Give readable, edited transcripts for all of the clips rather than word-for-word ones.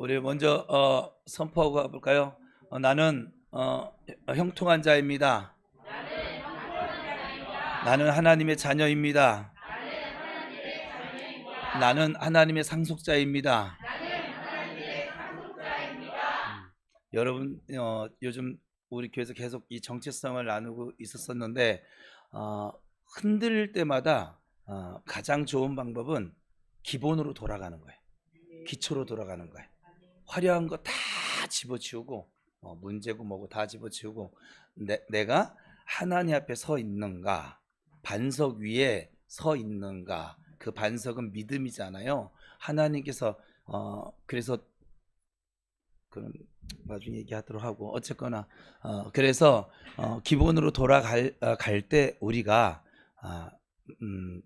우리 먼저 선포하고 가볼까요? 나는 형통한 자입니다. 나는 하나님의 자녀입니다. 나는 하나님의 상속자입니다. 여러분, 요즘 우리 교회에서 계속 이 정체성을 나누고 있었었는데 흔들릴 때마다 가장 좋은 방법은 기본으로 돌아가는 거예요. 기초로 돌아가는 거예요. 화려한 거 다 집어치우고 문제고 뭐고 다 집어치우고 내가 하나님 앞에 서 있는가, 반석 위에 서 있는가. 그 반석은 믿음이잖아요. 하나님께서 그래서 그런 나중에 얘기하도록 하고 어쨌거나 그래서 기본으로 돌아갈 때 우리가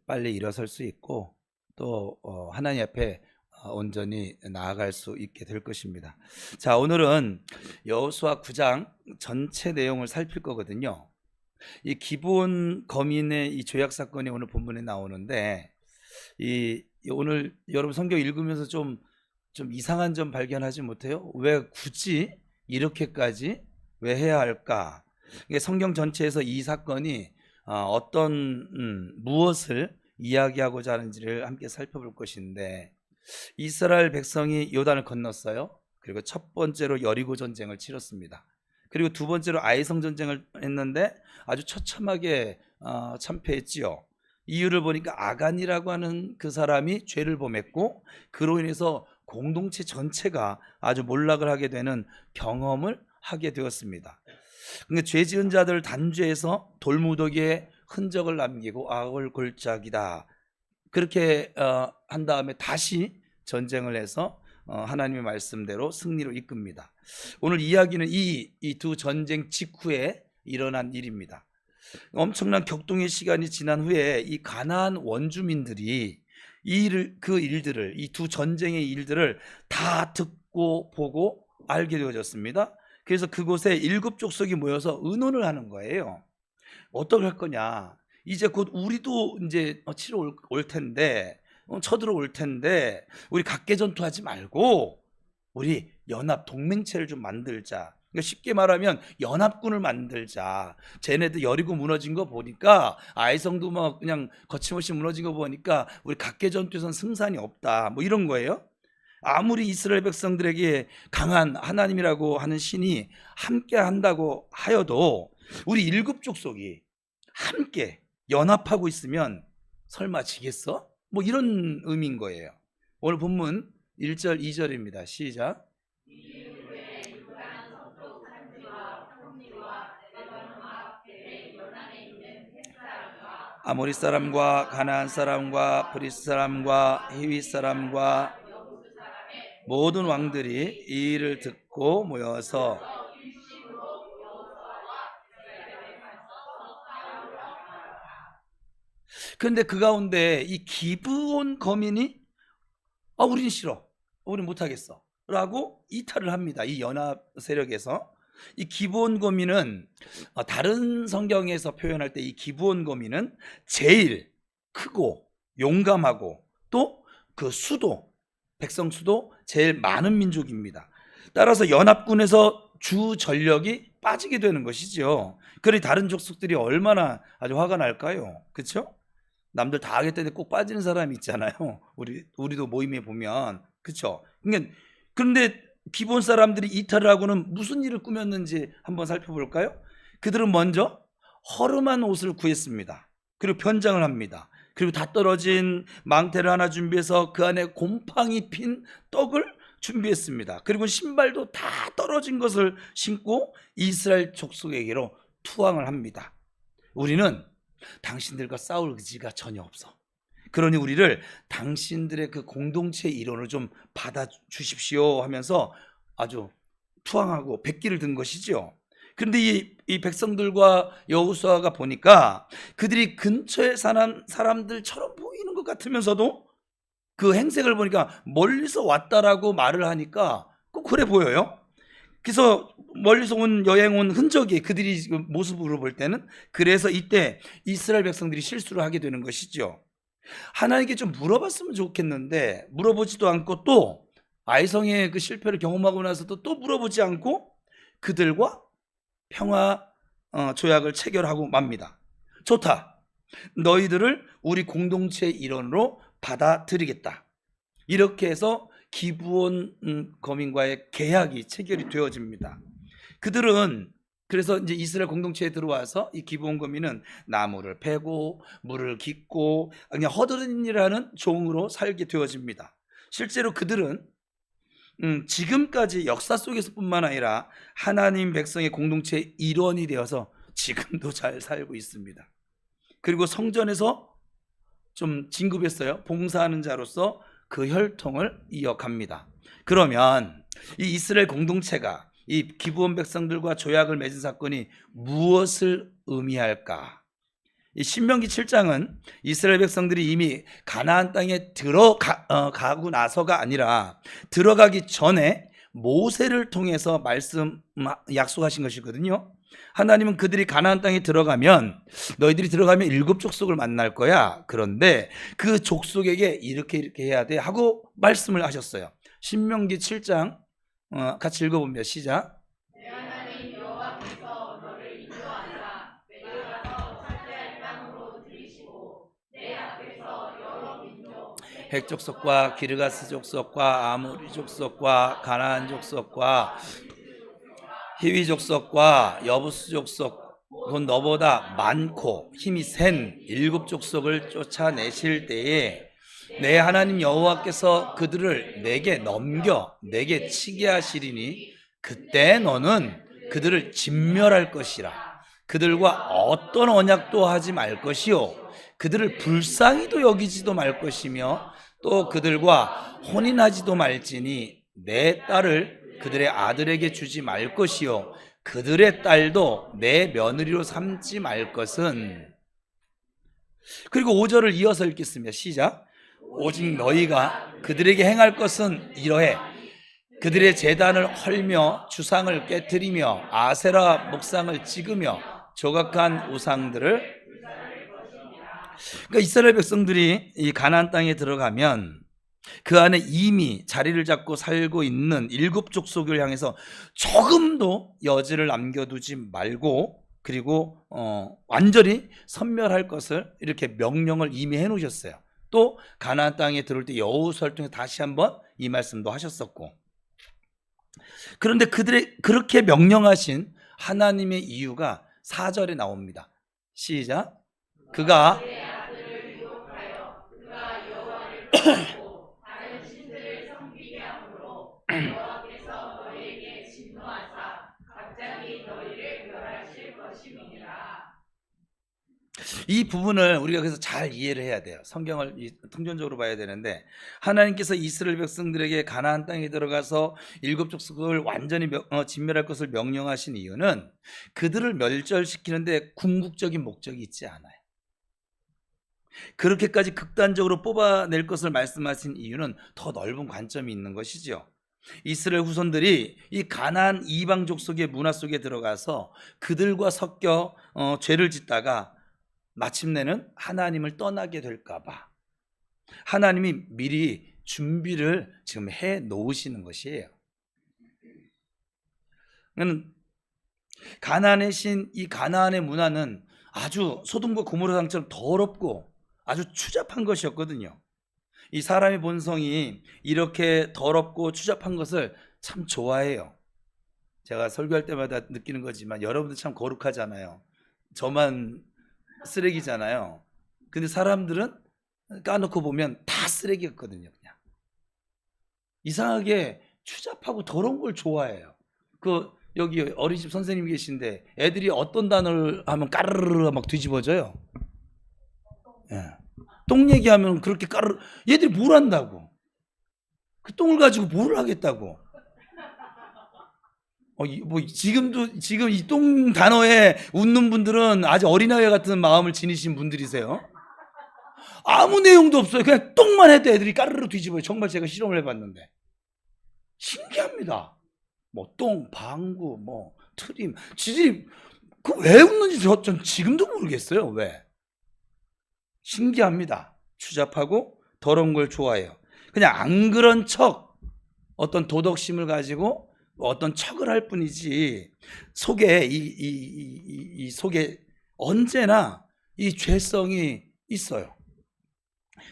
빨리 일어설 수 있고 또 하나님 앞에 온전히 나아갈 수 있게 될 것입니다. 자, 오늘은 여호수아 9장 전체 내용을 살필 거거든요. 이 기브온 거민의 이 죄악 사건이 오늘 본문에 나오는데 오늘 여러분 성경 읽으면서 좀 이상한 점 발견하지 못해요? 왜 굳이 이렇게까지 왜 해야 할까? 이게 성경 전체에서 이 사건이 어떤 무엇을 이야기하고자 하는지를 함께 살펴볼 것인데, 이스라엘 백성이 요단을 건넜어요. 그리고 첫 번째로 여리고 전쟁을 치렀습니다. 그리고 두 번째로 아이성 전쟁을 했는데 아주 처참하게 참패했지요. 이유를 보니까 아간이라고 하는 그 사람이 죄를 범했고 그로 인해서 공동체 전체가 아주 몰락을 하게 되는 경험을 하게 되었습니다. 그러니까 죄 지은 자들 단죄해서 돌무더기에 흔적을 남기고 악을 골짜기다. 그렇게 한 다음에 다시 전쟁을 해서 하나님의 말씀대로 승리로 이끕니다. 오늘 이야기는 이 두 전쟁 직후에 일어난 일입니다. 엄청난 격동의 시간이 지난 후에 이 가나안 원주민들이 그 일들을, 이 두 전쟁의 일들을 다 듣고 보고 알게 되어졌습니다. 그래서 그곳에 7족속이 모여서 의논을 하는 거예요. 어떻게 할 거냐? 이제 곧 우리도 이제 치러 올 텐데, 쳐들어올 텐데, 우리 각개전투하지 말고 우리 연합 동맹체를 좀 만들자. 그러니까 쉽게 말하면 연합군을 만들자. 쟤네들 여리고 무너진 거 보니까, 아이성도 뭐 그냥 거침없이 무너진 거 보니까 우리 각개전투에선 승산이 없다. 뭐 이런 거예요. 아무리 이스라엘 백성들에게 강한 하나님이라고 하는 신이 함께 한다고 하여도 우리 7족속이 함께 연합하고 있으면 설마 지겠어? 뭐 이런 의미인 거예요. 오늘 본문 1절 2절입니다. 시작. 아모리 사람과 가나안 사람과 브리스 사람과 히위 사람과 모든 왕들이 이 일을 듣고 모여서 그런데 그 가운데 이 기브온 거민이 우린 싫어, 우린 못하겠어 라고 이탈을 합니다. 이 연합 세력에서. 이 기브온 거민은 다른 성경에서 표현할 때 이 기브온 거민은 제일 크고 용감하고 또 그 수도, 백성 수도 제일 많은 민족입니다. 따라서 연합군에서 주 전력이 빠지게 되는 것이죠. 그러니 다른 족속들이 얼마나 아주 화가 날까요? 그렇죠? 남들 다 하겠다는데 꼭 빠지는 사람이 있잖아요. 우리도 모임에 보면. 그렇죠? 그런데 기본 사람들이 이탈을 하고는 무슨 일을 꾸몄는지 한번 살펴볼까요? 그들은 먼저 허름한 옷을 구했습니다. 그리고 변장을 합니다. 그리고 다 떨어진 망태를 하나 준비해서 그 안에 곰팡이 핀 떡을 준비했습니다. 그리고 신발도 다 떨어진 것을 신고 이스라엘 족속에게로 투항을 합니다. 우리는 당신들과 싸울 의지가 전혀 없어. 그러니 우리를 당신들의 그 공동체 이론을 좀 받아주십시오 하면서 아주 투항하고 백기를 든 것이죠. 그런데 이 백성들과 여호수아가 보니까 그들이 근처에 사는 사람들처럼 보이는 것 같으면서도 그 행색을 보니까 멀리서 왔다라고 말을 하니까 꼭 그래 보여요. 그래서 멀리서 여행 온 흔적이 그들이 모습으로 볼 때는, 그래서 이때 이스라엘 백성들이 실수를 하게 되는 것이죠. 하나님께 좀 물어봤으면 좋겠는데 물어보지도 않고 또 아이성의 그 실패를 경험하고 나서도 또 물어보지 않고 그들과 평화 조약을 체결하고 맙니다. 좋다. 너희들을 우리 공동체의 일원으로 받아들이겠다. 이렇게 해서 기브온 거민과의 계약이 체결이 되어집니다. 그들은 그래서 이제 이스라엘 공동체에 들어와서 이 기브온 거민은 나무를 베고 물을 깃고 그냥 허드렛 일하는 종으로 살게 되어집니다. 실제로 그들은 지금까지 역사 속에서뿐만 아니라 하나님 백성의 공동체의 일원이 되어서 지금도 잘 살고 있습니다. 그리고 성전에서 좀 진급했어요. 봉사하는 자로서 그 혈통을 이어갑니다. 그러면 이 이스라엘 공동체가 이 기브온 백성들과 조약을 맺은 사건이 무엇을 의미할까? 이 신명기 7장은 이스라엘 백성들이 이미 가나안 땅에 들어가고 나서가 아니라 들어가기 전에 모세를 통해서 약속하신 것이거든요. 하나님은 그들이 가나안 땅에 들어가면 너희들이 들어가면 7 족속을 만날 거야. 그런데 그 족속에게 이렇게 해야 돼 하고 말씀을 하셨어요. 신명기 7장 같이 읽어보면 시작. 내 하나님 여호와께서 너를 인도하사 내려가서 차지할 땅으로 들이시고 내 앞에서 여러 민족 헷 족속과 기르가스 족속과 아모리 족속과 가나안 족속과 히위 족속과 여부스 족속 곧 너보다 많고 힘이 센 7 족속을 쫓아내실 때에 내 하나님 여호와께서 그들을 내게 넘겨 내게 치게 하시리니 그때 너는 그들을 진멸할 것이라. 그들과 어떤 언약도 하지 말 것이요 그들을 불쌍히도 여기지도 말 것이며 또 그들과 혼인하지도 말지니 내 딸을 그들의 아들에게 주지 말 것이요 그들의 딸도 내 며느리로 삼지 말 것은. 그리고 5절을 이어서 읽겠습니다. 시작. 오직 너희가 그들에게 행할 것은 이러해 그들의 제단을 헐며 주상을 깨트리며 아세라 목상을 찍으며 조각한 우상들을. 그러니까 이스라엘 백성들이 이 가나안 땅에 들어가면 그 안에 이미 자리를 잡고 살고 있는 7 족속을 향해서 조금도 여지를 남겨두지 말고 그리고 완전히 섬멸할 것을 이렇게 명령을 이미 해놓으셨어요. 또 가나안 땅에 들어올 때 여호수아를 통해 다시 한번 이 말씀도 하셨었고. 그런데 그들의 그렇게 명령하신 하나님의 이유가 4절에 나옵니다. 시작. 그가 여호와께서 너희에게 진노하사 갑자기 너희를 멸하실 것임이니라. 이 부분을 우리가 그래서 잘 이해를 해야 돼요. 성경을 통전적으로 봐야 되는데 하나님께서 이스라엘 백성들에게 가나안 땅에 들어가서 7 족속을 완전히 진멸할 것을 명령하신 이유는 그들을 멸절시키는데 궁극적인 목적이 있지 않아요. 그렇게까지 극단적으로 뽑아낼 것을 말씀하신 이유는 더 넓은 관점이 있는 것이죠. 이스라엘 후손들이 이 가나안 이방 족속의 문화 속에 들어가서 그들과 섞여 죄를 짓다가 마침내는 하나님을 떠나게 될까 봐 하나님이 미리 준비를 지금 해 놓으시는 것이에요. 가나안의 신, 이 가나안의 문화는 아주 소돔과 고모라 당처럼 더럽고 아주 추잡한 것이었거든요. 이 사람의 본성이 이렇게 더럽고 추잡한 것을 참 좋아해요. 제가 설교할 때마다 느끼는 거지만 여러분들 참 거룩하잖아요. 저만 쓰레기잖아요. 근데 사람들은 까놓고 보면 다 쓰레기였거든요. 그냥 이상하게 추잡하고 더러운 걸 좋아해요. 여기 어린이집 선생님 계신데 애들이 어떤 단어를 하면 까르르 막 뒤집어져요. 예. 똥 얘기하면 그렇게 까르르. 얘들이 뭘 한다고? 그 똥을 가지고 뭘 하겠다고? 지금 이 똥 단어에 웃는 분들은 아직 어린아이 같은 마음을 지니신 분들이세요. 아무 내용도 없어요. 그냥 똥만 해도 애들이 까르르 뒤집어요. 정말 제가 실험을 해봤는데 신기합니다. 똥, 방구, 트림, 지들이 왜 웃는지 전 지금도 모르겠어요. 왜? 신기합니다. 추잡하고 더러운 걸 좋아해요. 그냥 안 그런 척 어떤 도덕심을 가지고 어떤 척을 할 뿐이지, 속에 이 속에 언제나 이 죄성이 있어요.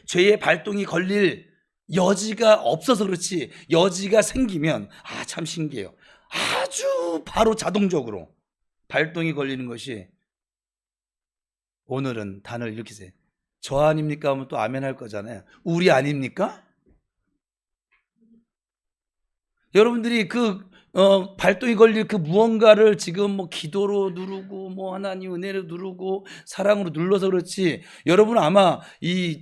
죄의 발동이 걸릴 여지가 없어서 그렇지, 여지가 생기면 참 신기해요. 아주 바로 자동적으로 발동이 걸리는 것이, 오늘은 단어를 이렇게 세요. 저 아닙니까 하면 또 아멘 할 거잖아요. 우리 아닙니까? 여러분들이 발동이 걸릴 그 무언가를 지금 뭐 기도로 누르고 뭐 하나님 은혜로 누르고 사랑으로 눌러서 그렇지, 여러분 아마 이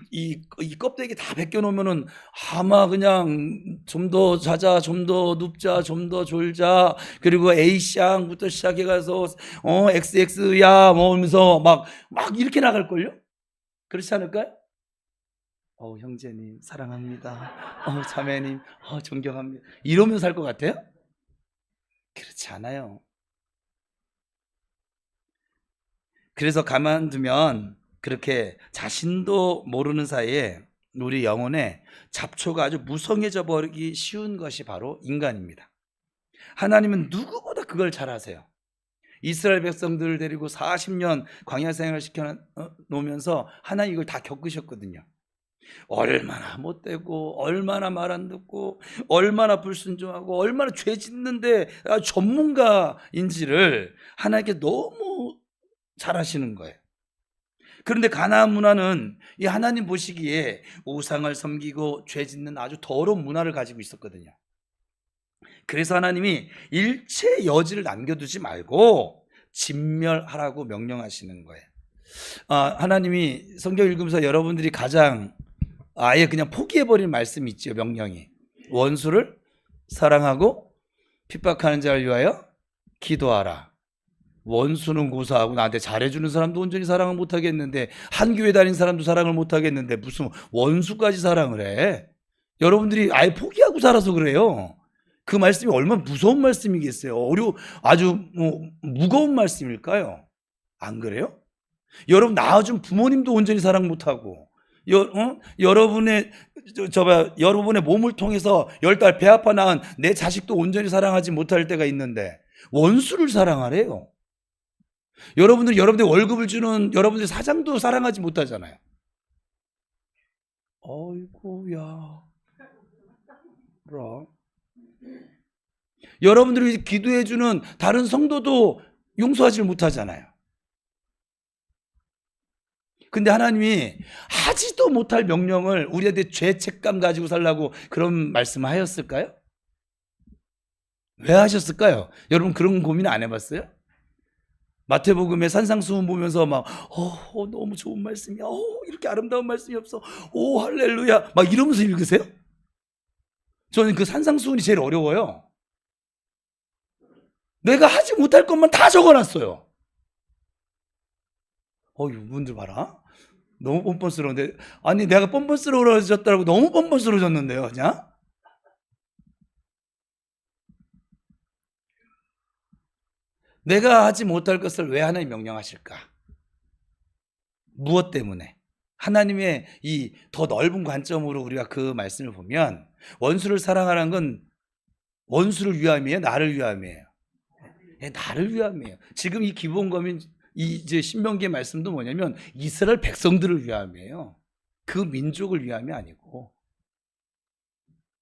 껍데기 다 벗겨놓으면은 아마 그냥 좀 더 자자, 좀 더 눕자, 좀 더 졸자, 그리고 A쌍부터 시작해가서 XX야 뭐 하면서 막 이렇게 나갈걸요? 그렇지 않을까요? 형제님 사랑합니다. 자매님 존경합니다. 이러면서 살 것 같아요? 그렇지 않아요. 그래서 가만두면 그렇게 자신도 모르는 사이에 우리 영혼에 잡초가 아주 무성해져 버리기 쉬운 것이 바로 인간입니다. 하나님은 누구보다 그걸 잘 아세요. 이스라엘 백성들을 데리고 40년 광야 생활을 시켜 놓으면서 하나님 이걸 다 겪으셨거든요. 얼마나 못되고, 얼마나 말 안 듣고, 얼마나 불순종하고, 얼마나 죄 짓는데 전문가인지를 하나님께 너무 잘 아시는 거예요. 그런데 가나안 문화는 이 하나님 보시기에 우상을 섬기고 죄 짓는 아주 더러운 문화를 가지고 있었거든요. 그래서 하나님이 일체 여지를 남겨두지 말고 진멸하라고 명령하시는 거예요. 하나님이 성경 읽으면서 여러분들이 가장 아예 그냥 포기해버린 말씀이 있죠. 명령이, 원수를 사랑하고 핍박하는 자를 위하여 기도하라. 원수는 고사하고 나한테 잘해주는 사람도 온전히 사랑을 못하겠는데, 한 교회 다닌 사람도 사랑을 못하겠는데 무슨 원수까지 사랑을 해? 여러분들이 아예 포기하고 살아서 그래요. 그 말씀이 얼마나 무서운 말씀이겠어요. 아주 무거운 말씀일까요? 안 그래요? 여러분 낳아준 부모님도 온전히 사랑 못하고, 여러분의 몸을 통해서 10달 배 아파 낳은 내 자식도 온전히 사랑하지 못할 때가 있는데 원수를 사랑하래요. 여러분들이 월급을 주는 여러분들 사장도 사랑하지 못하잖아요. 어이구야. 그럼 여러분들이 기도해 주는 다른 성도도 용서하지 못하잖아요. 근데 하나님이 하지도 못할 명령을 우리한테 죄책감 가지고 살라고 그런 말씀을 하셨을까요? 왜 하셨을까요? 여러분 그런 고민 안 해봤어요? 마태복음의 산상수훈 보면서 막 너무 좋은 말씀이야, 이렇게 아름다운 말씀이 없어, 할렐루야 막 이러면서 읽으세요? 저는 그 산상수훈이 제일 어려워요. 내가 하지 못할 것만 다 적어놨어요. 이분들 봐라, 너무 뻔뻔스러운데. 아니 내가 뻔뻔스러워졌다고 너무 뻔뻔스러워졌는데요 그냥? 내가 하지 못할 것을 왜 하나님 명령하실까? 무엇 때문에? 하나님의 이 더 넓은 관점으로 우리가 그 말씀을 보면, 원수를 사랑하라는 건 원수를 위함이에요, 나를 위함이에요? 나를 위함이에요. 지금 이 기본검인 이제 신명기의 말씀도 뭐냐면 이스라엘 백성들을 위함이에요. 그 민족을 위함이 아니고,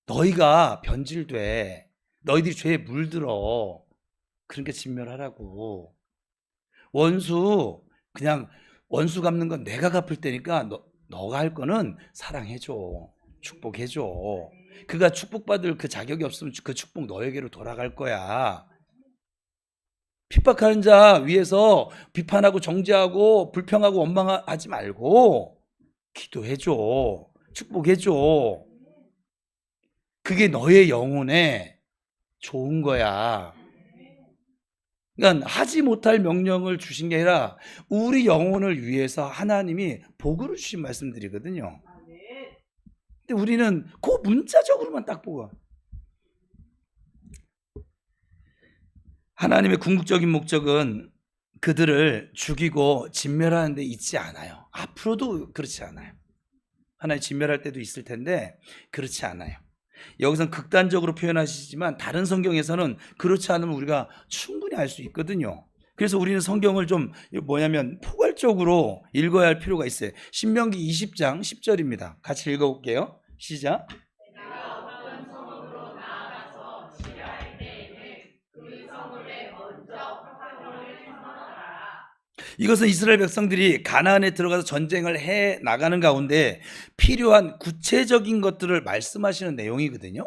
너희가 변질돼, 너희들이 죄에 물들어, 그러니까 진멸하라고. 그냥 원수 갚는 건 내가 갚을 테니까 너가 할 거는 사랑해줘, 축복해줘. 그가 축복받을 그 자격이 없으면 그 축복 너에게로 돌아갈 거야. 핍박하는 자 위해서 비판하고 정죄하고 불평하고 원망하지 말고 기도해줘, 축복해줘. 그게 너의 영혼에 좋은 거야. 그러니까 하지 못할 명령을 주신 게 아니라 우리 영혼을 위해서 하나님이 복으로 주신 말씀들이거든요. 근데 우리는 그 문자적으로만 딱 보고, 하나님의 궁극적인 목적은 그들을 죽이고 진멸하는 데 있지 않아요. 앞으로도 그렇지 않아요. 하나님 진멸할 때도 있을 텐데 그렇지 않아요. 여기서는 극단적으로 표현하시지만 다른 성경에서는 그렇지 않으면 우리가 충분히 알 수 있거든요. 그래서 우리는 성경을 좀 포괄적으로 읽어야 할 필요가 있어요. 신명기 20장 10절입니다. 같이 읽어볼게요. 시작. 내가 어떤 성읍으로 나아가서 치료할 때에는 그 성읍에 먼저 화평을 선언하라. 이것은 이스라엘 백성들이 가나안에 들어가서 전쟁을 해 나가는 가운데 필요한 구체적인 것들을 말씀하시는 내용이거든요.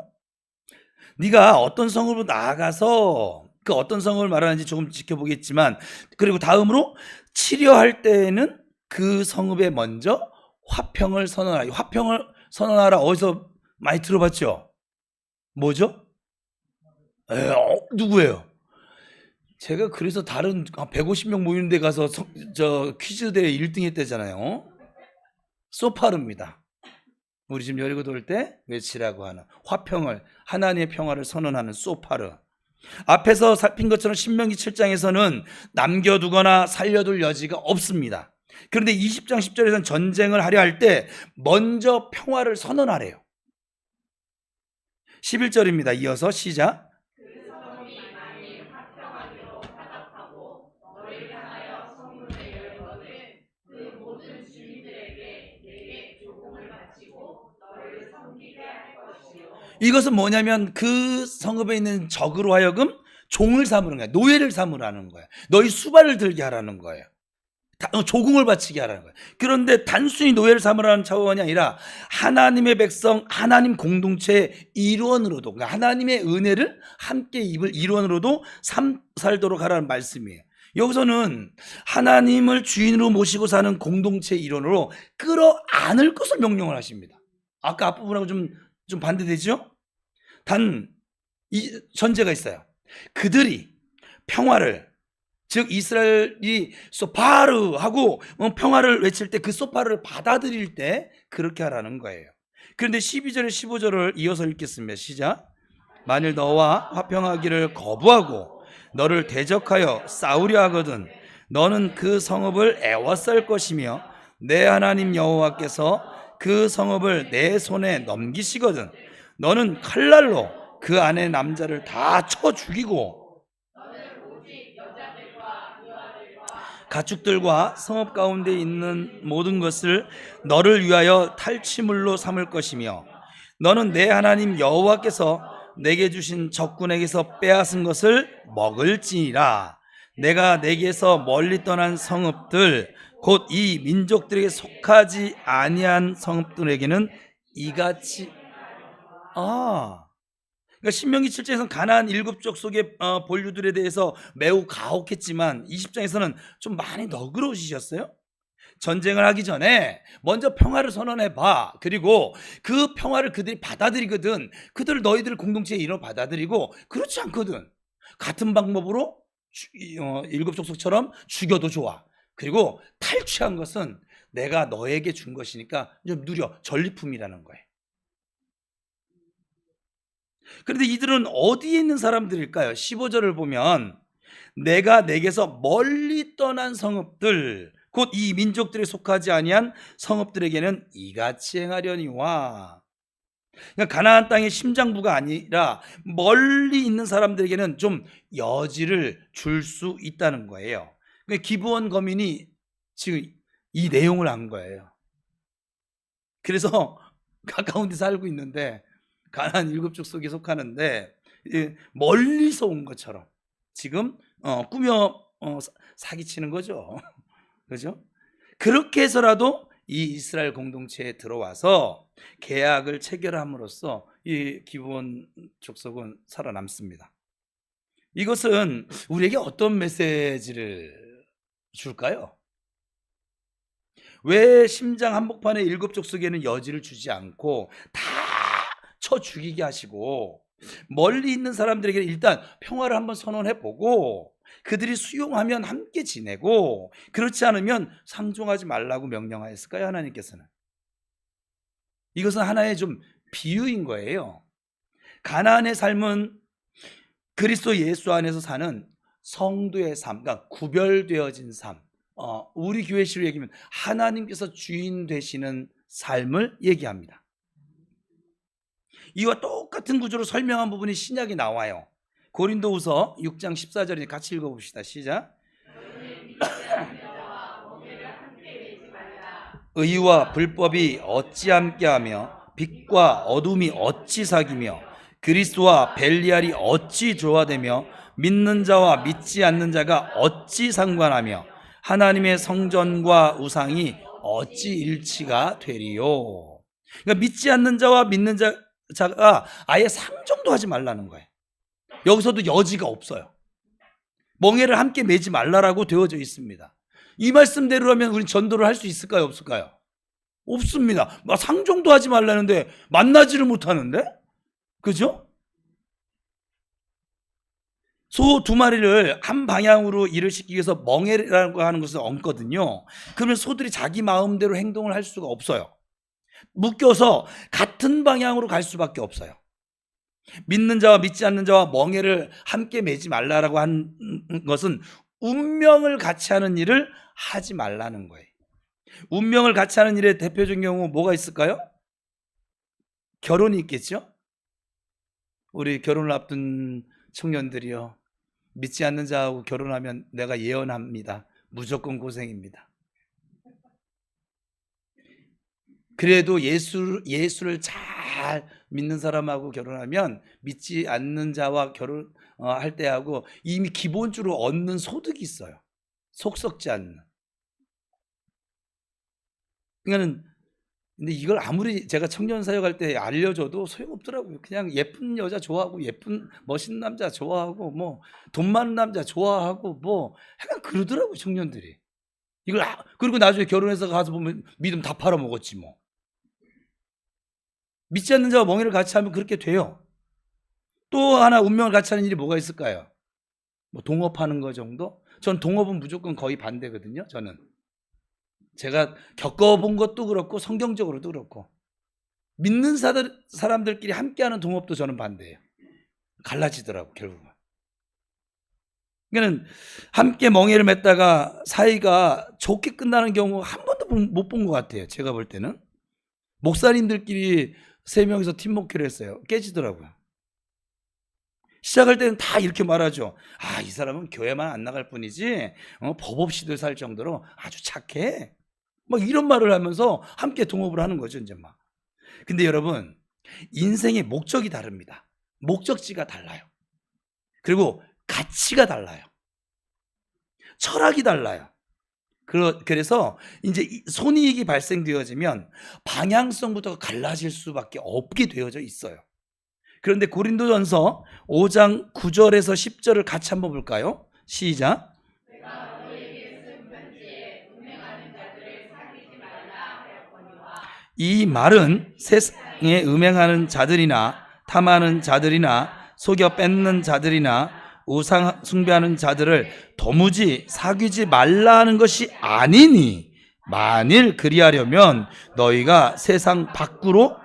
네가 어떤 성읍으로 나아가서 그 어떤 성읍을 말하는지 조금 지켜보겠지만, 그리고 다음으로 치료할 때에는 그 성읍에 먼저 화평을 선언하라. 화평을 선언하라, 어디서 많이 들어봤죠? 뭐죠? 누구예요? 제가 그래서 다른 150명 모이는 데 가서 퀴즈 대회 1등 했대잖아요. 소파르입니다. 우리 집 열고 돌 때 외치라고 하는, 화평을, 하나님의 평화를 선언하는 소파르. 앞에서 살핀 것처럼 신명기 7장에서는 남겨두거나 살려둘 여지가 없습니다. 그런데 20장 10절에서는 전쟁을 하려 할 때 먼저 평화를 선언하래요. 11절입니다. 이어서 시작. 그 성읍이 만일 화평하기로 화답하고 너를 향하여 성문을 열거든 그 모든 주민들에게 내게 조공을 바치고 너를 섬기게 할 것이요. 이것은 뭐냐면 그 성읍에 있는 적으로 하여금 종을 삼으는 거야. 노예를 삼으라는 거야. 너희 수발을 들게 하라는 거예요. 조공을 바치게 하라는 거예요. 그런데 단순히 노예를 삼으라는 차원이 아니라 하나님의 백성, 하나님 공동체의 일원으로도, 그러니까 하나님의 은혜를 함께 입을 일원으로도 살도록 하라는 말씀이에요. 여기서는 하나님을 주인으로 모시고 사는 공동체의 일원으로 끌어안을 것을 명령을 하십니다. 아까 앞부분하고 좀 반대되죠? 단 이 전제가 있어요. 그들이 평화를, 즉 이스라엘이 소파르 하고 평화를 외칠 때 그 소파르를 받아들일 때 그렇게 하라는 거예요. 그런데 12절에 15절을 이어서 읽겠습니다. 시작. 만일 너와 화평하기를 거부하고 너를 대적하여 싸우려 하거든 너는 그 성읍을 애워쌀 것이며 내 하나님 여호와께서 그 성읍을 내 손에 넘기시거든 너는 칼날로 그 안에 남자를 다 쳐 죽이고 가축들과 성읍 가운데 있는 모든 것을 너를 위하여 탈취물로 삼을 것이며 너는 내 하나님 여호와께서 내게 주신 적군에게서 빼앗은 것을 먹을지니라. 내가 내게서 멀리 떠난 성읍들 곧 이 민족들에게 속하지 아니한 성읍들에게는 이같이 그러니까 신명기 7장에서는 가나안 7족 속의 본류들에 대해서 매우 가혹했지만 20장에서는 좀 많이 너그러우시셨어요. 전쟁을 하기 전에 먼저 평화를 선언해 봐. 그리고 그 평화를 그들이 받아들이거든. 그들을 너희들 공동체에 일어 받아들이고, 그렇지 않거든. 같은 방법으로 7족 속처럼 죽여도 좋아. 그리고 탈취한 것은 내가 너에게 준 것이니까 좀 누려. 전리품이라는 거예요. 그런데 이들은 어디에 있는 사람들일까요? 15절을 보면 내가 내게서 멀리 떠난 성읍들 곧 이 민족들에 속하지 아니한 성읍들에게는 이같이 행하려니와. 그러니까 가나안 땅의 심장부가 아니라 멀리 있는 사람들에게는 좀 여지를 줄 수 있다는 거예요. 그러니까 기브온 거민이 지금 이 내용을 안 거예요. 그래서 가까운 데 살고 있는데 가나안 7족 속에 속하는데 멀리서 온 것처럼 지금 꾸며 사기치는 거죠. 그죠? 그렇게 해서라도 이 이스라엘 공동체에 들어와서 계약을 체결함으로써 이 기브온 족속은 살아남습니다. 이것은 우리에게 어떤 메시지를 줄까요? 왜 심장 한복판의 7족 속에는 여지를 주지 않고 다 쳐 죽이게 하시고 멀리 있는 사람들에게 일단 평화를 한번 선언해 보고 그들이 수용하면 함께 지내고 그렇지 않으면 상종하지 말라고 명령하였을까요? 하나님께서는. 이것은 하나의 좀 비유인 거예요. 가나안의 삶은 그리스도 예수 안에서 사는 성도의 삶, 그러니까 구별되어진 삶, 우리 교회식으로 얘기하면 하나님께서 주인 되시는 삶을 얘기합니다. 이와 똑같은 구조로 설명한 부분이 신약에 나와요. 고린도후서 6장 14절에 같이 읽어봅시다. 시작. 의와 불법이 어찌 함께하며 빛과 어둠이 어찌 사귀며 그리스도와 벨리알이 어찌 조화되며 믿는 자와 믿지 않는 자가 어찌 상관하며 하나님의 성전과 우상이 어찌 일치가 되리요. 그러니까 믿지 않는 자와 믿는 자가 아예 상종도 하지 말라는 거예요. 여기서도 여지가 없어요. 멍에를 함께 매지 말라라고 되어져 있습니다. 이 말씀대로라면 우리 전도를 할 수 있을까요? 없을까요? 없습니다. 상종도 하지 말라는데 만나지를 못하는데? 그죠? 소 2마리를 한 방향으로 일을 시키기 위해서 멍에라고 하는 것을 얹거든요. 그러면 소들이 자기 마음대로 행동을 할 수가 없어요. 묶여서 같은 방향으로 갈 수밖에 없어요. 믿는 자와 믿지 않는 자와 멍에를 함께 매지 말라라고 한 것은 운명을 같이 하는 일을 하지 말라는 거예요. 운명을 같이 하는 일의 대표적인 경우 뭐가 있을까요? 결혼이 있겠죠? 우리 결혼을 앞둔 청년들이요, 믿지 않는 자하고 결혼하면 내가 예언합니다. 무조건 고생입니다. 그래도 예수를 잘 믿는 사람하고 결혼하면 믿지 않는 자와 결혼할 때하고 이미 기본적으로 얻는 소득이 있어요. 속 썩지 않는. 그러니까는 근데 이걸 아무리 제가 청년 사역할 때 알려줘도 소용없더라고요. 그냥 예쁜 여자 좋아하고 예쁜 멋있는 남자 좋아하고 뭐 돈 많은 남자 좋아하고 뭐 약간 그러더라고요, 청년들이. 이걸 그리고 나중에 결혼해서 가서 보면 믿음 다 팔아먹었지 뭐. 믿지 않는 자와 멍에를 같이 하면 그렇게 돼요. 또 하나 운명을 같이 하는 일이 뭐가 있을까요? 뭐 동업하는 거 정도? 전 동업은 무조건 거의 반대거든요. 저는 제가 겪어본 것도 그렇고 성경적으로도 그렇고 믿는 사람들끼리 함께하는 동업도 저는 반대예요. 갈라지더라고 결국은. 그러니까 함께 멍에를 맸다가 사이가 좋게 끝나는 경우 한 번도 못 본 것 같아요. 제가 볼 때는 목사님들끼리 3명이서 팀 목회를 했어요. 깨지더라고요. 시작할 때는 다 이렇게 말하죠. 이 사람은 교회만 안 나갈 뿐이지 법 없이도 살 정도로 아주 착해. 막 이런 말을 하면서 함께 동업을 하는 거죠, 이제 막. 근데 여러분, 인생의 목적이 다릅니다. 목적지가 달라요. 그리고 가치가 달라요. 철학이 달라요. 그래서 이제 손이익이 발생되어지면 방향성부터 갈라질 수밖에 없게 되어져 있어요. 그런데 고린도전서 5장 9절에서 10절을 같이 한번 볼까요? 시작. 내가 너희에게 쓴 편지에 음행하는 자들을 사귀지 말라 하였거니와 이 말은 세상에 음행하는 자들이나 탐하는 자들이나 속여 뺏는 자들이나 우상 숭배하는 자들을 도무지 사귀지 말라 하는 것이 아니니 만일 그리하려면 너희가 세상 밖으로,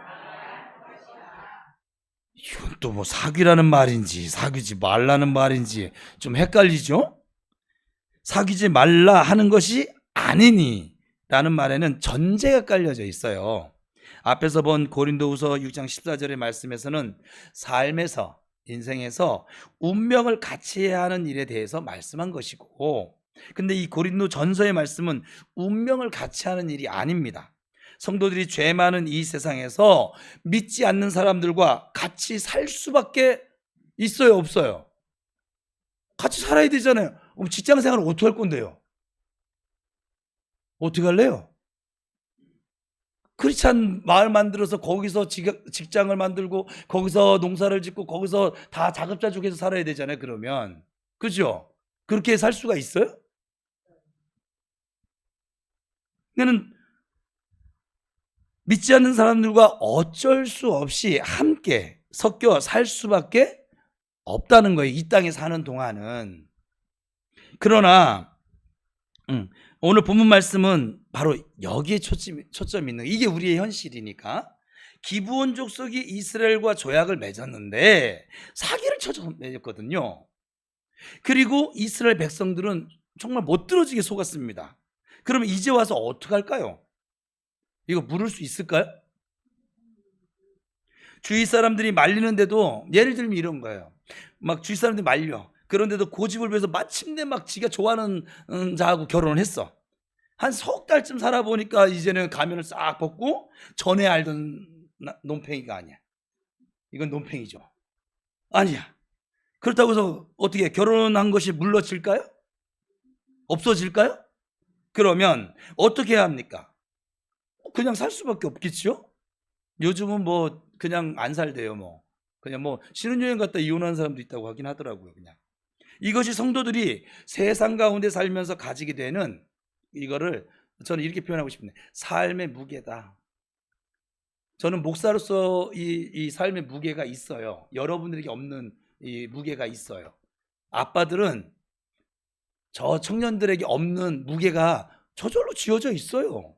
이건 또 뭐 사귀라는 말인지 사귀지 말라는 말인지 좀 헷갈리죠? 사귀지 말라 하는 것이 아니니 라는 말에는 전제가 깔려져 있어요. 앞에서 본 고린도후서 6장 14절의 말씀에서는 삶에서, 인생에서 운명을 같이 해야 하는 일에 대해서 말씀한 것이고, 근데 이 고린도 전서의 말씀은 운명을 같이 하는 일이 아닙니다. 성도들이 죄 많은 이 세상에서 믿지 않는 사람들과 같이 살 수밖에 있어요, 없어요? 같이 살아야 되잖아요. 직장 생활은 어떻게 할 건데요? 어떻게 할래요? 크리스찬 마을 만들어서 거기서 직장을 만들고 거기서 농사를 짓고 거기서 다 자급자족해서 살아야 되잖아요, 그러면. 그죠? 그렇게 살 수가 있어요? 그러니까 믿지 않는 사람들과 어쩔 수 없이 함께 섞여 살 수밖에 없다는 거예요, 이 땅에 사는 동안은. 그러나 오늘 본문 말씀은 바로 여기에 초점이 있는 거예요. 이게 우리의 현실이니까. 기브온 족속이 이스라엘과 조약을 맺었는데 사기를 쳐서 맺었거든요. 그리고 이스라엘 백성들은 정말 못들어지게 속았습니다. 그러면 이제 와서 어떻게 할까요? 이거 물을 수 있을까요? 주위 사람들이 말리는데도, 예를 들면 이런 거예요. 막 주위 사람들이 말려. 그런데도 고집을 부려서 마침내 막 지가 좋아하는 자하고 결혼을 했어. 한 석 달쯤 살아보니까 이제는 가면을 싹 벗고 전에 알던 논팽이가 아니야. 이건 논팽이죠. 아니야. 그렇다고 해서 어떻게 결혼한 것이 물러질까요? 없어질까요? 그러면 어떻게 해야 합니까? 그냥 살 수밖에 없겠죠? 요즘은 뭐 그냥 안 살대요. 뭐 그냥 뭐 신혼여행 갔다 이혼한 사람도 있다고 하긴 하더라고요. 그냥 이것이 성도들이 세상 가운데 살면서 가지게 되는, 이거를 저는 이렇게 표현하고 싶은데, 삶의 무게다. 저는 목사로서 이 삶의 무게가 있어요. 여러분들에게 없는 이 무게가 있어요. 아빠들은 저 청년들에게 없는 무게가 저절로 지어져 있어요.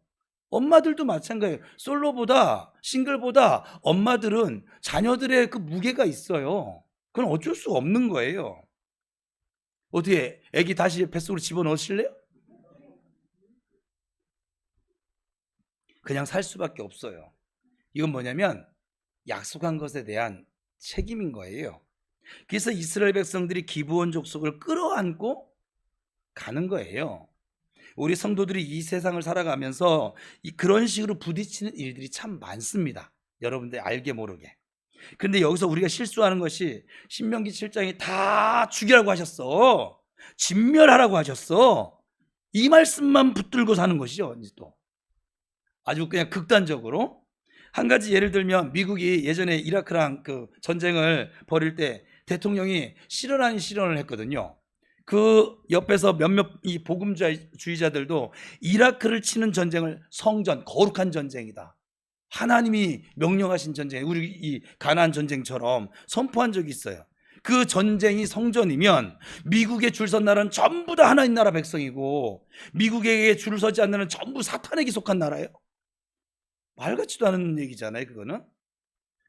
엄마들도 마찬가지예요. 솔로보다, 싱글보다 엄마들은 자녀들의 그 무게가 있어요. 그건 어쩔 수 없는 거예요. 어떻게 애기 다시 뱃속으로 집어넣으실래요? 그냥 살 수밖에 없어요. 이건 뭐냐면 약속한 것에 대한 책임인 거예요. 그래서 이스라엘 백성들이 기브온 족속을 끌어안고 가는 거예요. 우리 성도들이 이 세상을 살아가면서 그런 식으로 부딪히는 일들이 참 많습니다. 여러분들 알게 모르게. 그런데 여기서 우리가 실수하는 것이, 신명기 7장이 다 죽이라고 하셨어, 진멸하라고 하셨어, 이 말씀만 붙들고 사는 것이죠. 또 아주 그냥 극단적으로. 한 가지 예를 들면, 미국이 예전에 이라크랑 그 전쟁을 벌일 때 대통령이 실언 아닌 실언을 했거든요. 그 옆에서 몇몇 이 복음주의자들도 이라크를 치는 전쟁을 성전, 거룩한 전쟁이다, 하나님이 명령하신 전쟁, 우리 이 가나안 전쟁처럼 선포한 적이 있어요. 그 전쟁이 성전이면 미국에 줄 선 나라는 전부 다 하나님 나라 백성이고, 미국에게 줄 서지 않는 나라는 전부 사탄에게 속한 나라예요. 말 같지도 않은 얘기잖아요, 그거는.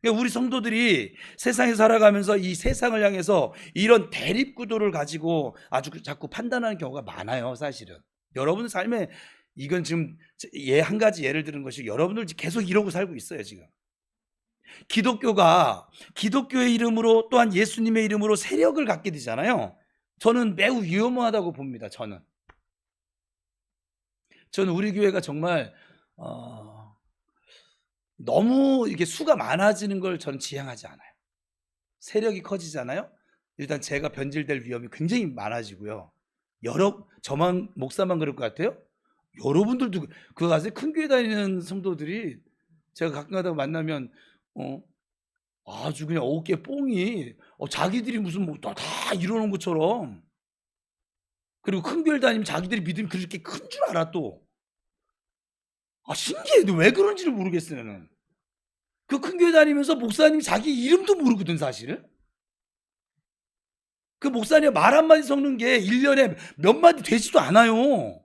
그러니까 우리 성도들이 세상에 살아가면서 이 세상을 향해서 이런 대립 구도를 가지고 아주 자꾸 판단하는 경우가 많아요, 사실은. 여러분 삶에 이건 지금 한 가지 예를 들은 것이, 여러분들 계속 이러고 살고 있어요, 지금. 기독교가 기독교의 이름으로, 또한 예수님의 이름으로 세력을 갖게 되잖아요. 저는 매우 위험하다고 봅니다. 저는 우리 교회가 정말 너무 이게 수가 많아지는 걸 저는 지향하지 않아요. 세력이 커지잖아요. 일단 제가 변질될 위험이 굉장히 많아지고요. 저만 목사만 그럴 것 같아요? 여러분들도 그거 아세요? 큰 교회 다니는 성도들이 제가 가끔가다 만나면 아주 그냥 어깨 뽕이 자기들이 무슨 뭐 다 이루는 것처럼, 그리고 큰 교회 다니면 자기들이 믿음이 그렇게 큰 줄 알아. 또 신기해. 왜 그런지를 모르겠어요. 나는 그 큰 교회 다니면서 목사님이 자기 이름도 모르거든, 사실은. 그 목사님 말 한마디 섞는 게 1년에 몇 마디 되지도 않아요.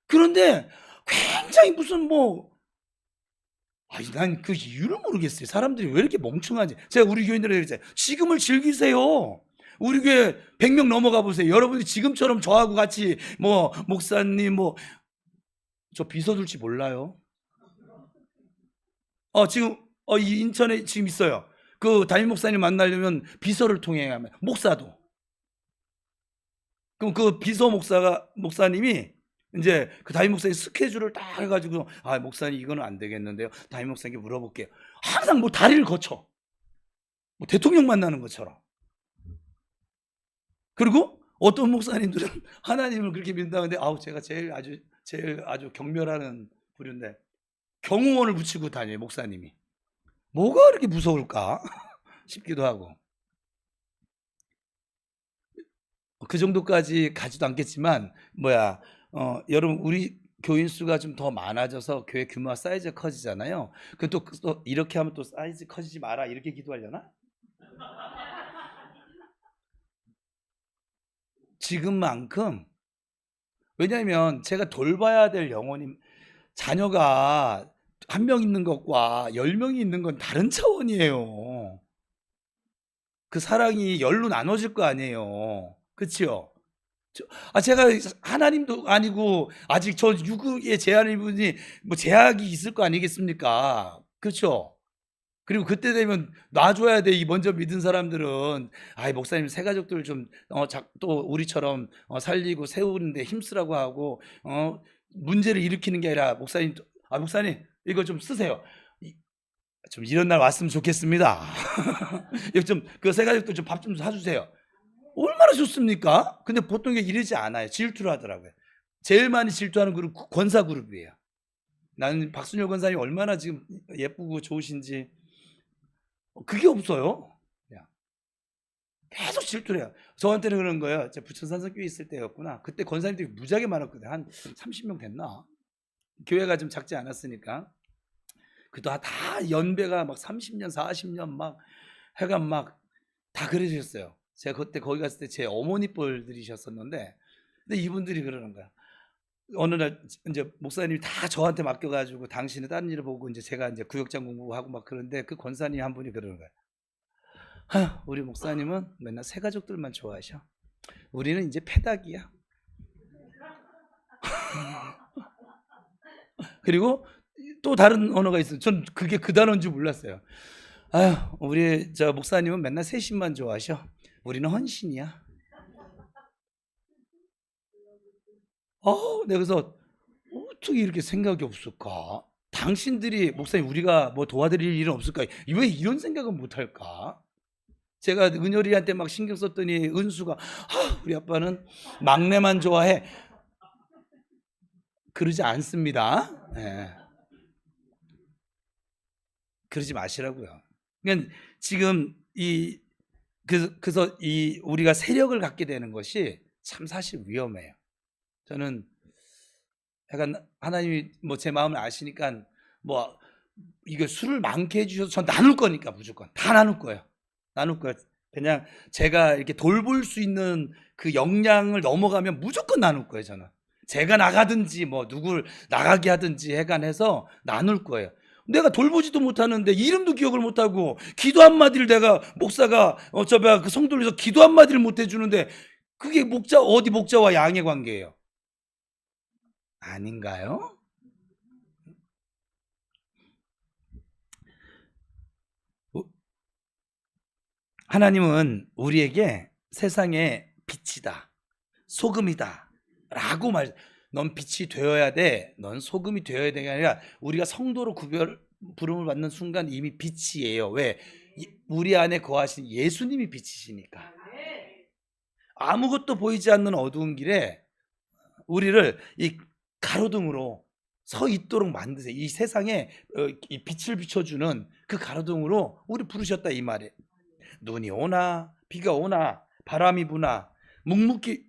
그런데 굉장히 무슨 난 그 이유를 모르겠어요. 사람들이 왜 이렇게 멍청한지. 제가 우리 교인들에게 그랬잖아요. 지금을 즐기세요. 우리 교회 100명 넘어가 보세요. 여러분이 지금처럼 저하고 같이 목사님 저 비서 둘지 몰라요. 지금 이 인천에 지금 있어요. 그 담임 목사님 만나려면 비서를 통해 하면, 목사도. 그럼 그 비서 목사님이 이제 그 담임 목사님 스케줄을 딱 해가지고, 목사님 이거는 안 되겠는데요, 담임 목사님께 물어볼게요. 항상 다리를 거쳐. 대통령 만나는 것처럼. 그리고 어떤 목사님들은 하나님을 그렇게 믿는다는데, 제가 제일 아주 경멸하는 부류인데 경호원을 붙이고 다녀요, 목사님이. 뭐가 그렇게 무서울까 싶기도 하고. 그 정도까지 가지도 않겠지만, 여러분, 우리 교인 수가 좀 더 많아져서 교회 규모와 사이즈가 커지잖아요. 또 이렇게 하면 또 사이즈 커지지 마라, 이렇게 기도하려나? 지금만큼. 왜냐하면 제가 돌봐야 될 영혼이, 자녀가 한 명 있는 것과 10명이 있는 건 다른 차원이에요. 그 사랑이 10로 나눠질 거 아니에요. 그치요? 제가 하나님도 아니고 아직 저 육의 제한이 제약이 있을 거 아니겠습니까? 그렇죠? 그리고 그때 되면 놔줘야 돼. 이 먼저 믿은 사람들은. 아이, 목사님 새 가족들 좀 또 우리처럼 살리고 세우는데 힘쓰라고 하고 문제를 일으키는 게 아니라 목사님, 목사님 이거 좀 쓰세요. 좀 이런 날 왔으면 좋겠습니다. 이거 좀 그 새 가족들 좀 밥 좀 사주세요. 얼마나 좋습니까? 근데 보통 게 이러지 않아요. 질투를 하더라고요. 제일 많이 질투하는 그룹 권사 그룹이에요. 나는 박순열 권사님 얼마나 지금 예쁘고 좋으신지 그게 없어요. 그냥 계속 질투를 해요. 저한테는 그런 거예요. 제가 부천산성교회 있을 때였구나. 그때 권사님들이 무지하게 많았거든요. 한 30명 됐나? 교회가 좀 작지 않았으니까. 그도 다 연배가 막 30년, 40년 막 해간 막 다 그러셨어요. 제가 그때 거기 갔을 때 제 어머니 뻘들이셨었는데, 근데 이분들이 그러는 거야. 어느 날 이제 목사님이 다 저한테 맡겨가지고 당신은 다른 일을 보고 이제 제가 이제 구역장 공부하고 막 그런데 그 권사님 한 분이 그러는 거야. 우리 목사님은 맨날 새 가족들만 좋아하셔. 우리는 이제 패닥이야. 그리고 또 다른 언어가 있어요. 전 그게 그 단어인 줄 몰랐어요. 우리 저 목사님은 맨날 세신만 좋아하셔. 우리는 헌신이야. 내가 그래서 어떻게 이렇게 생각이 없을까? 당신들이 목사님 우리가 뭐 도와드릴 일은 없을까? 왜 이런 생각은 못할까? 제가 은열이한테 막 신경 썼더니 은수가 우리 아빠는 막내만 좋아해. 그러지 않습니다. 네. 그러지 마시라고요. 그러니까 지금 그래서 우리가 세력을 갖게 되는 것이 참 사실 위험해요. 저는 약간 하나님이 뭐 제 마음을 아시니까 뭐 이거 술을 많게 해주셔서 전 나눌 거니까 무조건 다 나눌 거예요. 나눌 거예요. 그냥 제가 이렇게 돌볼 수 있는 그 역량을 넘어가면 무조건 나눌 거예요. 저는 제가 나가든지 뭐 누굴 나가게 하든지 해서 나눌 거예요. 내가 돌보지도 못하는데 이름도 기억을 못하고 기도 한마디를 내가 목사가 그 성도에서 기도 한마디를 못 해주는데 그게 어디 목자와 양의 관계예요? 아닌가요? 하나님은 우리에게 세상의 빛이다, 소금이다 라고 넌 빛이 되어야 돼, 넌 소금이 되어야 되는 게 아니라 우리가 성도로 부름을 받는 순간 이미 빛이에요. 왜? 우리 안에 거하신 예수님이 빛이시니까. 아무것도 보이지 않는 어두운 길에 우리를 이 가로등으로 서 있도록 만드세요. 이 세상에 이 빛을 비춰주는 그 가로등으로 우리 부르셨다 이 말이에요. 눈이 오나 비가 오나 바람이 부나 묵묵히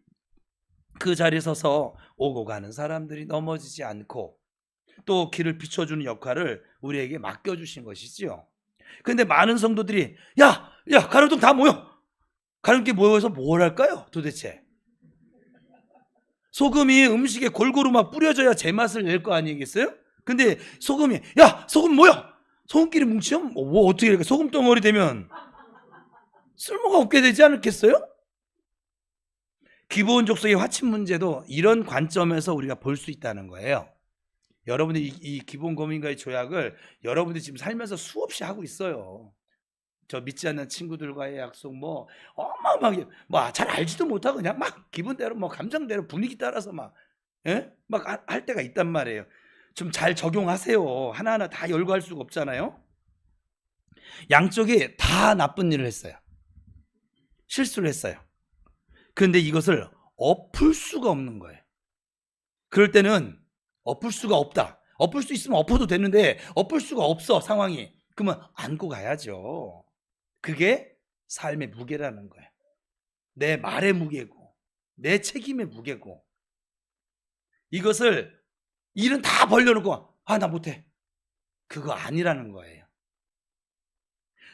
그 자리에 서서 오고 가는 사람들이 넘어지지 않고 또 길을 비춰주는 역할을 우리에게 맡겨주신 것이지요. 그런데 많은 성도들이 야 가로등 다 모여. 가로등에 모여서 뭘 할까요 도대체? 소금이 음식에 골고루 막 뿌려져야 제맛을 낼 거 아니겠어요? 근데 소금이 야 소금 모여. 소금끼리 뭉치면 뭐 어떻게 할까? 소금 덩어리 되면 쓸모가 없게 되지 않겠어요? 기본 족속의 화친 문제도 이런 관점에서 우리가 볼 수 있다는 거예요. 여러분들이 이 기본 고민과의 조약을 여러분들이 지금 살면서 수없이 하고 있어요. 저 믿지 않는 친구들과의 약속 뭐 어마어마하게 뭐 잘 알지도 못하고 그냥 막 기분대로 뭐 감정대로 분위기 따라서 막 할 때가 있단 말이에요. 좀 잘 적용하세요. 하나하나 다 열거할 수가 없잖아요. 양쪽이 다 나쁜 일을 했어요. 실수를 했어요. 그런데 이것을 엎을 수가 없는 거예요. 그럴 때는 엎을 수가 없다. 엎을 수 있으면 엎어도 되는데 엎을 수가 없어 상황이. 그러면 안고 가야죠. 그게 삶의 무게라는 거예요. 내 말의 무게고 내 책임의 무게고 이것을 일은 다 벌려놓고 나 못해. 그거 아니라는 거예요.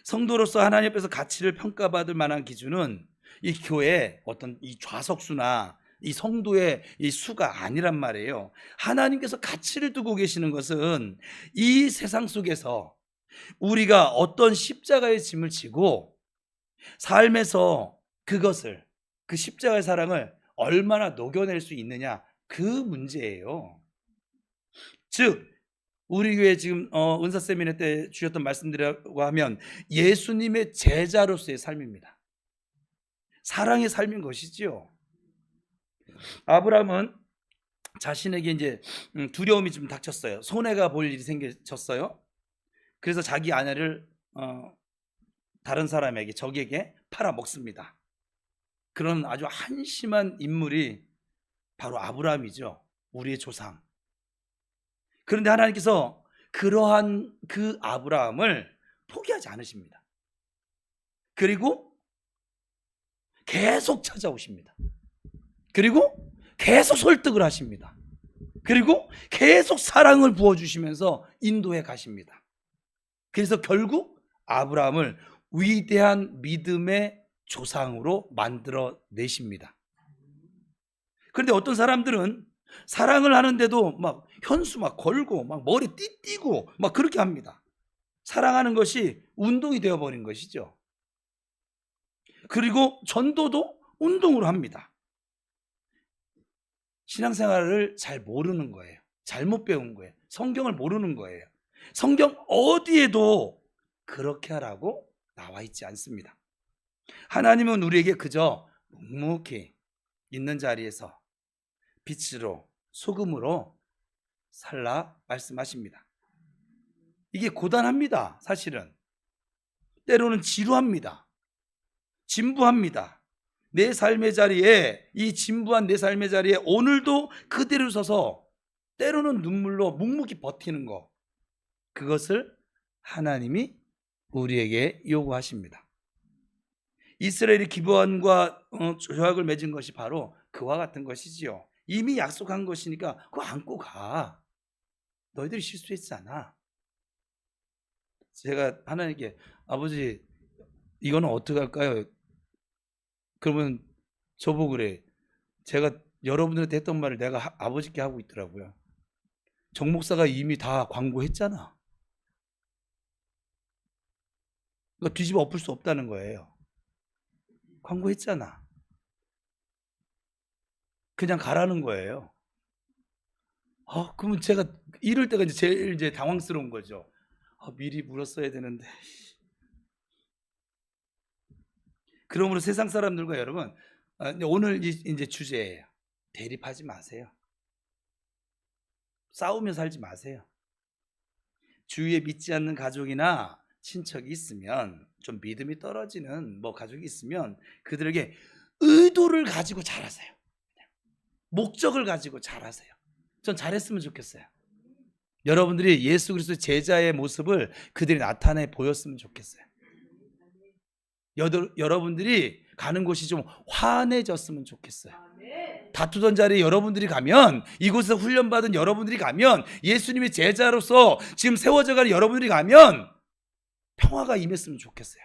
성도로서 하나님 앞에서 가치를 평가받을 만한 기준은 이 교회의 어떤 이 좌석수나 이 성도의 이 수가 아니란 말이에요. 하나님께서 가치를 두고 계시는 것은 이 세상 속에서 우리가 어떤 십자가의 짐을 지고 삶에서 그것을 그 십자가의 사랑을 얼마나 녹여낼 수 있느냐 그 문제예요. 즉 우리 교회 지금 은사 세미나 때 주셨던 말씀들이라고 하면 예수님의 제자로서의 삶입니다. 사랑의 삶인 것이지요. 아브라함은 자신에게 이제 두려움이 좀 닥쳤어요. 손해가 볼 일이 생겼어요. 그래서 자기 아내를 다른 사람에게, 적에게 팔아먹습니다. 그런 아주 한심한 인물이 바로 아브라함이죠. 우리의 조상. 그런데 하나님께서 그러한 그 아브라함을 포기하지 않으십니다. 그리고 계속 찾아오십니다. 그리고 계속 설득을 하십니다. 그리고 계속 사랑을 부어주시면서 인도해 가십니다. 그래서 결국 아브라함을 위대한 믿음의 조상으로 만들어 내십니다. 그런데 어떤 사람들은 사랑을 하는데도 막 현수 막 걸고 막 머리 띠띠고 막 그렇게 합니다. 사랑하는 것이 운동이 되어버린 것이죠. 그리고 전도도 운동으로 합니다. 신앙생활을 잘 모르는 거예요. 잘못 배운 거예요. 성경을 모르는 거예요. 성경 어디에도 그렇게 하라고 나와 있지 않습니다. 하나님은 우리에게 그저 묵묵히 있는 자리에서 빛으로 소금으로 살라 말씀하십니다. 이게 고단합니다. 사실은 때로는 지루합니다. 진부합니다. 내 삶의 자리에, 이 진부한 내 삶의 자리에 오늘도 그대로 서서 때로는 눈물로 묵묵히 버티는 것, 그것을 하나님이 우리에게 요구하십니다. 이스라엘이 기브온과 조약을 맺은 것이 바로 그와 같은 것이지요. 이미 약속한 것이니까 그거 안고 가. 너희들이 실수했잖아. 제가 하나님께 아버지 이거는 어떻게 할까요? 그러면 저보고 그래. 제가 여러분들한테 했던 말을 내가 아버지께 하고 있더라고요. 정 목사가 이미 다 광고했잖아. 그러니까 뒤집어 엎을 수 없다는 거예요. 광고했잖아. 그냥 가라는 거예요. 그러면 제가 이럴 때가 제일 당황스러운 거죠. 미리 물었어야 되는데. 그러므로 세상 사람들과 여러분, 오늘 이제 주제예요. 대립하지 마세요. 싸우며 살지 마세요. 주위에 믿지 않는 가족이나 친척이 있으면, 좀 믿음이 떨어지는 가족이 있으면 그들에게 의도를 가지고 잘하세요. 목적을 가지고 잘하세요. 전 잘했으면 좋겠어요. 여러분들이 예수 그리스도의 제자의 모습을 그들이 나타내 보였으면 좋겠어요. 여러분들이 가는 곳이 좀 환해졌으면 좋겠어요. 다투던 자리에 여러분들이 가면, 이곳에서 훈련받은 여러분들이 가면, 예수님의 제자로서 지금 세워져 가는 여러분들이 가면 평화가 임했으면 좋겠어요.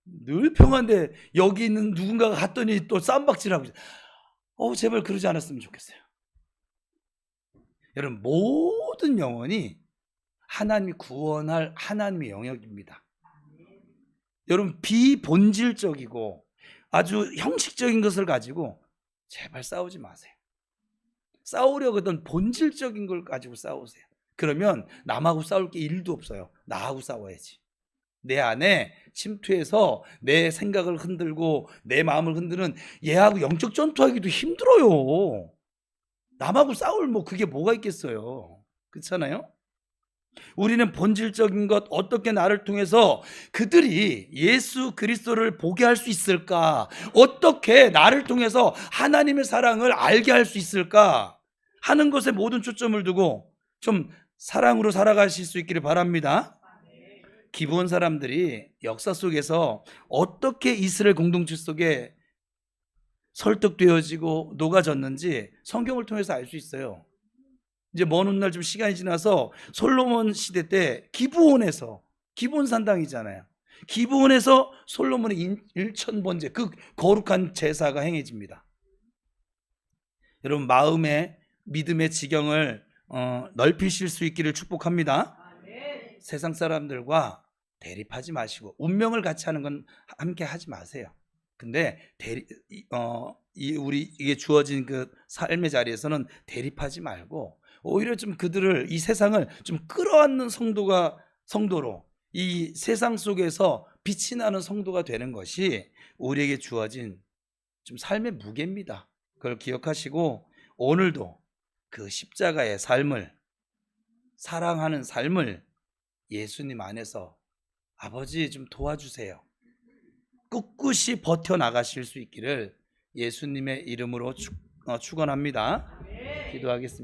늘 평화인데 여기 있는 누군가가 갔더니 또 쌈박질하고 있어요. 제발 그러지 않았으면 좋겠어요. 여러분, 모든 영혼이 하나님이 구원할 하나님의 영역입니다. 여러분, 비본질적이고 아주 형식적인 것을 가지고 제발 싸우지 마세요. 싸우려거든 본질적인 걸 가지고 싸우세요. 그러면 남하고 싸울 게 1도 없어요. 나하고 싸워야지. 내 안에 침투해서 내 생각을 흔들고 내 마음을 흔드는 얘하고 영적 전투하기도 힘들어요. 남하고 싸울 그게 뭐가 있겠어요. 그렇잖아요? 우리는 본질적인 것, 어떻게 나를 통해서 그들이 예수 그리스도를 보게 할 수 있을까? 어떻게 나를 통해서 하나님의 사랑을 알게 할 수 있을까? 하는 것에 모든 초점을 두고 좀 사랑으로 살아가실 수 있기를 바랍니다. 기브온 사람들이 역사 속에서 어떻게 이스라엘 공동체 속에 설득되어지고 녹아졌는지 성경을 통해서 알 수 있어요. 이제 먼 훗날 좀 시간이 지나서 솔로몬 시대 때 기브온에서, 기브온 산당이잖아요. 기브온에서 솔로몬의 1000번째 그 거룩한 제사가 행해집니다. 여러분, 마음의 믿음의 지경을 넓히실 수 있기를 축복합니다. 세상 사람들과 대립하지 마시고, 운명을 같이 하는 건 함께 하지 마세요. 근데 우리에게 주어진 그 삶의 자리에서는 대립하지 말고 오히려 좀 그들을, 이 세상을 좀 끌어안는 성도로 이 세상 속에서 빛이 나는 성도가 되는 것이 우리에게 주어진 좀 삶의 무게입니다. 그걸 기억하시고 오늘도 그 십자가의 삶을, 사랑하는 삶을 예수님 안에서 아버지 좀 도와주세요. 꿋꿋이 버텨나가실 수 있기를 예수님의 이름으로 축원합니다. 기도하겠습니다.